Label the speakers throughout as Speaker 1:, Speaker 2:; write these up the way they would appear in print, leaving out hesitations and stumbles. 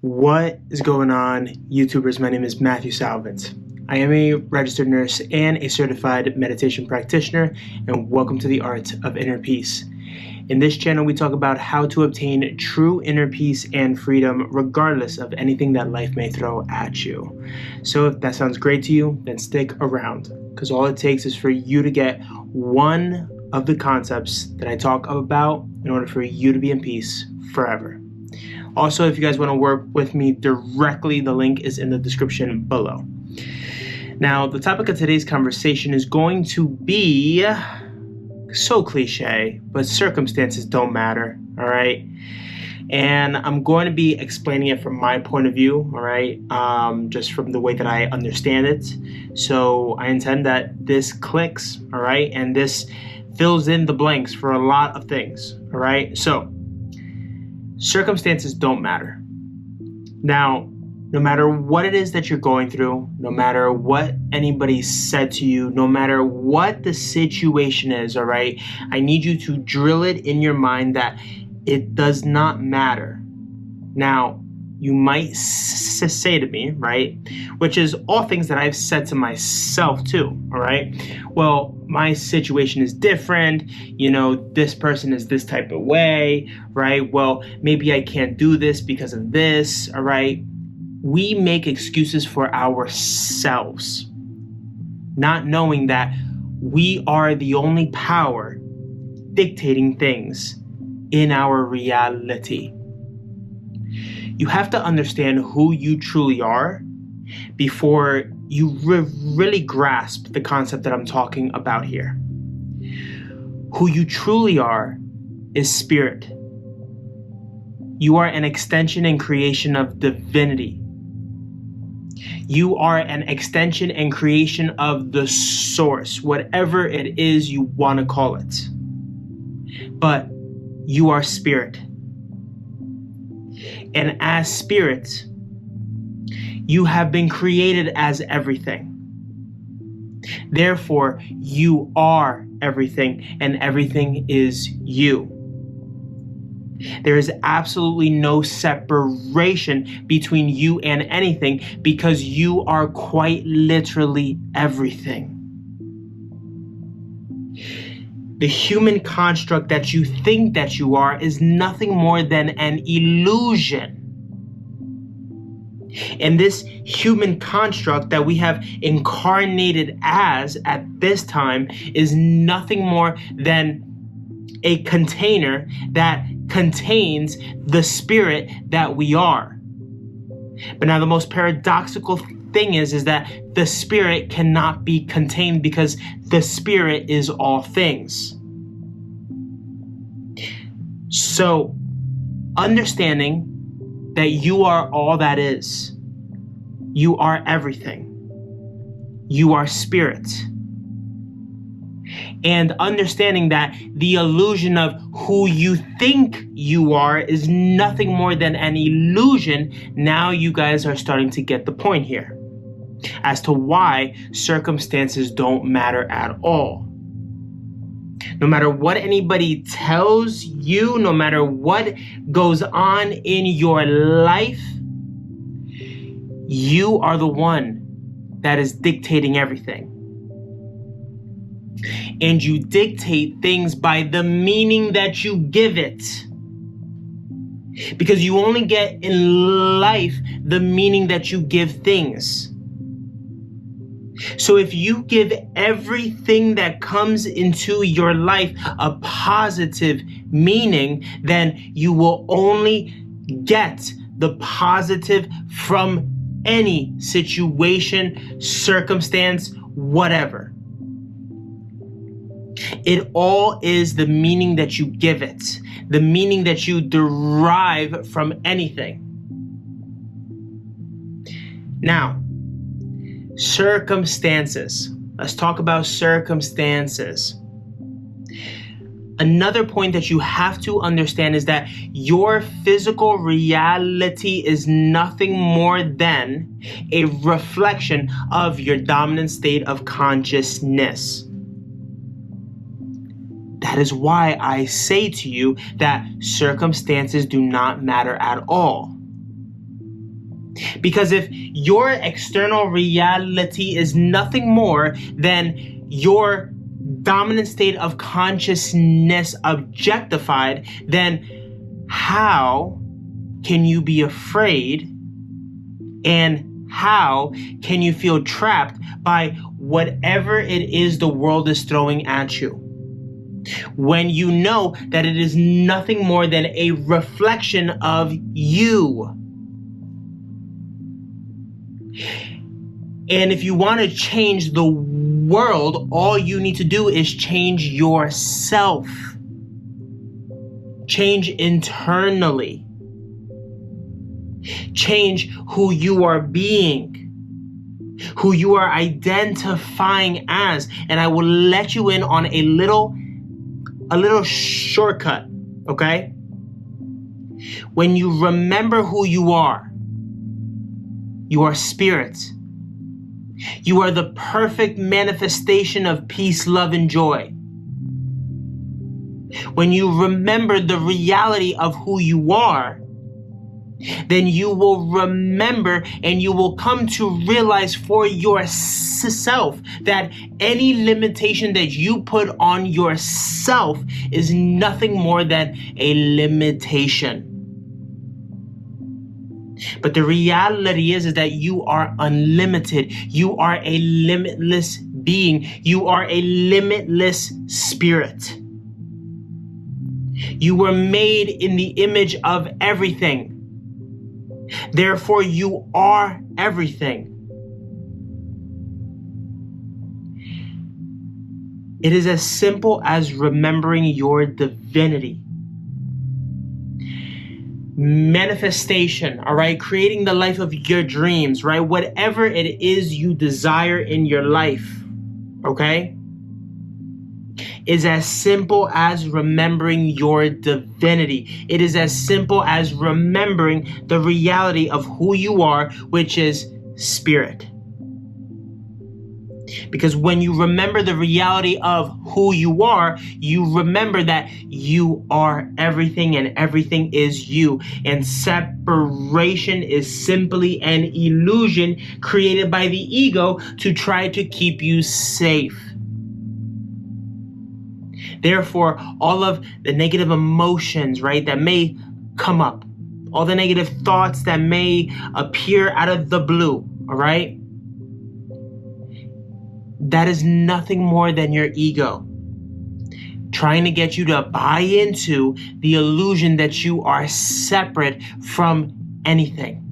Speaker 1: What is going on, YouTubers? My name is Matthew Salvent. I am a registered nurse and a certified meditation practitioner, and welcome to the Art of Inner Peace. In this channel, we talk about how to obtain true inner peace and freedom regardless of anything that life may throw at you. So if that sounds great to you, then stick around, because all it takes is for you to get one of the concepts that I talk about in order for you to be in peace forever. Also, if you guys want to work with me directly, the link is in the description below. Now, the topic of today's conversation is going to be so cliche, but circumstances don't matter, all right? And I'm going to be explaining it from my point of view, all right? Just from the way that I understand it. So I intend that this clicks, all right? And this fills in the blanks for a lot of things, all right? So circumstances don't matter. Now, no matter what it is that you're going through, no matter what anybody said to you, no matter what the situation is, all right, I need you to drill it in your mind that it does not matter. Now, you might say to me, right, which is all things that I've said to myself too, all right? Well, my situation is different, you know, this person is this type of way, right? Well, maybe I can't do this because of this, all right? We make excuses for ourselves, not knowing that we are the only power dictating things in our reality. You have to understand who you truly are before you really grasp the concept that I'm talking about here. Who you truly are is spirit. You are an extension and creation of divinity. You are an extension and creation of the source, whatever it is you want to call it. But you are spirit. And as spirit, you have been created as everything. Therefore, you are everything, and everything is you. There is absolutely no separation between you and anything, because you are quite literally everything. The human construct that you think that you are is nothing more than an illusion. And this human construct that we have incarnated as at this time is nothing more than a container that contains the spirit that we are. But now the most paradoxical thing is that the spirit cannot be contained, because the spirit is all things. So, understanding that you are all that is, you are everything, you are spirit, and understanding that the illusion of who you think you are is nothing more than an illusion, now you guys are starting to get the point here as to why circumstances don't matter at all. No matter what anybody tells you, no matter what goes on in your life, you are the one that is dictating everything. And you dictate things by the meaning that you give it. Because you only get in life the meaning that you give things. So if you give everything that comes into your life a positive meaning, then you will only get the positive from any situation, circumstance, whatever. It all is the meaning that you give it, the meaning that you derive from anything. Now, circumstances. Let's talk about circumstances. Another point that you have to understand is that your physical reality is nothing more than a reflection of your dominant state of consciousness. That is why I say to you that circumstances do not matter at all. Because if your external reality is nothing more than your dominant state of consciousness objectified, then how can you be afraid, and how can you feel trapped by whatever it is the world is throwing at you, when you know that it is nothing more than a reflection of you? And if you want to change the world, all you need to do is change yourself. Change internally. Change who you are being, who you are identifying as. And I will let you in on a little shortcut, okay? When you remember who you are spirit. You are the perfect manifestation of peace, love, and joy. When you remember the reality of who you are, then you will remember and you will come to realize for yourself that any limitation that you put on yourself is nothing more than a limitation. But the reality is that you are unlimited. You are a limitless being. You are a limitless spirit. You were made in the image of everything. Therefore, you are everything. It is as simple as remembering your divinity. Manifestation, all right? Creating the life of your dreams, right? Whatever it is you desire in your life, okay? Is as simple as remembering your divinity. It is as simple as remembering the reality of who you are, which is spirit. Because when you remember the reality of who you are, you remember that you are everything and everything is you. And separation is simply an illusion created by the ego to try to keep you safe. Therefore, all of the negative emotions, right, that may come up, all the negative thoughts that may appear out of the blue, all right, that is nothing more than your ego trying to get you to buy into the illusion that you are separate from anything.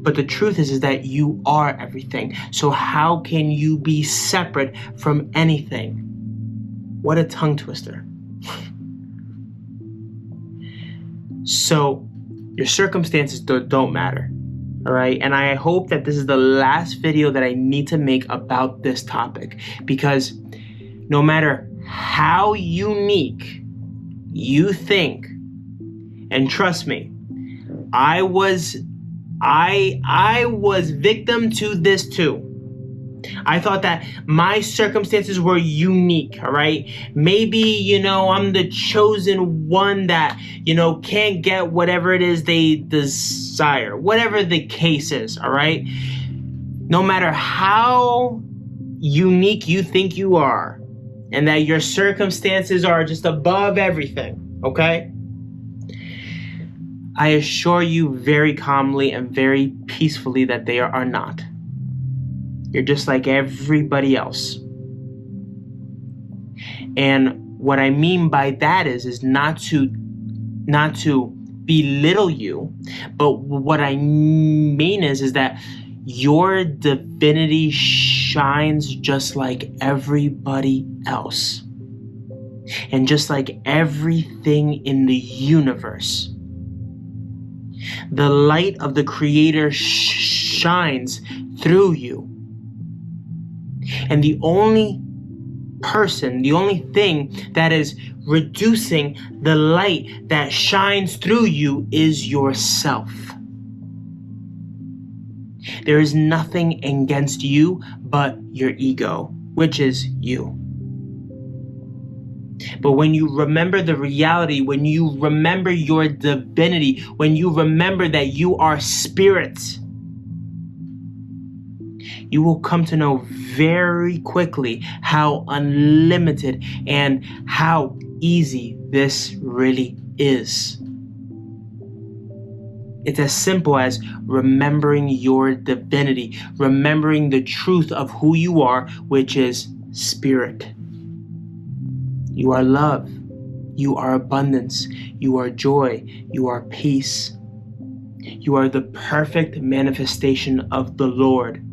Speaker 1: But the truth is that you are everything. So how can you be separate from anything? What a tongue twister. So your circumstances don't matter. All right. And I hope that this is the last video that I need to make about this topic, because no matter how unique you think, and trust me, I was victim to this too. I thought that my circumstances were unique, all right? Maybe, I'm the chosen one that, can't get whatever it is they desire, whatever the case is, all right? No matter how unique you think you are, and that your circumstances are just above everything, okay? I assure you very calmly and very peacefully that they are not. You're just like everybody else. And what I mean by that is not to belittle you, but what I mean is that your divinity shines just like everybody else. And just like everything in the universe. The light of the Creator shines through you. And the only thing that is reducing the light that shines through you is yourself. There is nothing against you but your ego, which is you. But when you remember the reality, when you remember your divinity, when you remember that you are spirit, you will come to know very quickly how unlimited and how easy this really is. It's as simple as remembering your divinity, remembering the truth of who you are, which is spirit. You are love. You are abundance. You are joy. You are peace. You are the perfect manifestation of the Lord,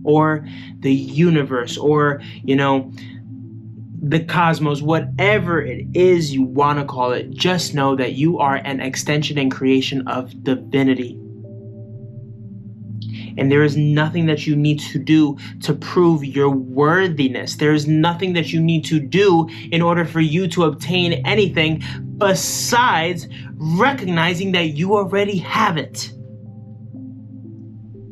Speaker 1: or the universe, or, the cosmos, whatever it is you want to call it. Just know that you are an extension and creation of divinity. And there is nothing that you need to do to prove your worthiness. There is nothing that you need to do in order for you to obtain anything besides recognizing that you already have it.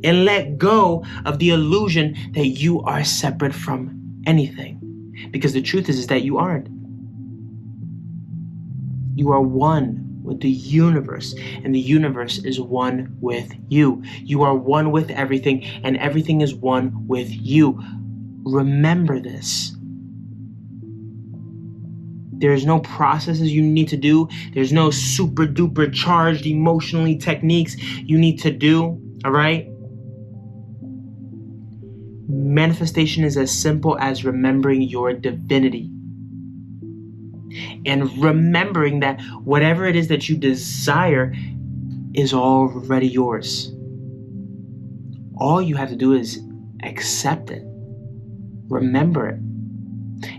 Speaker 1: And let go of the illusion that you are separate from anything. Because the truth is that you aren't. You are one with the universe, and the universe is one with you. You are one with everything, and everything is one with you. Remember this. There's no processes you need to do. There's no super duper charged emotionally techniques you need to do, all right? Manifestation is as simple as remembering your divinity and remembering that whatever it is that you desire is already yours. All you have to do is accept it, remember it,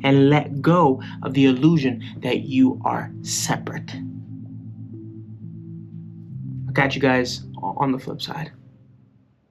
Speaker 1: and let go of the illusion that you are separate. I'll catch you guys on the flip side.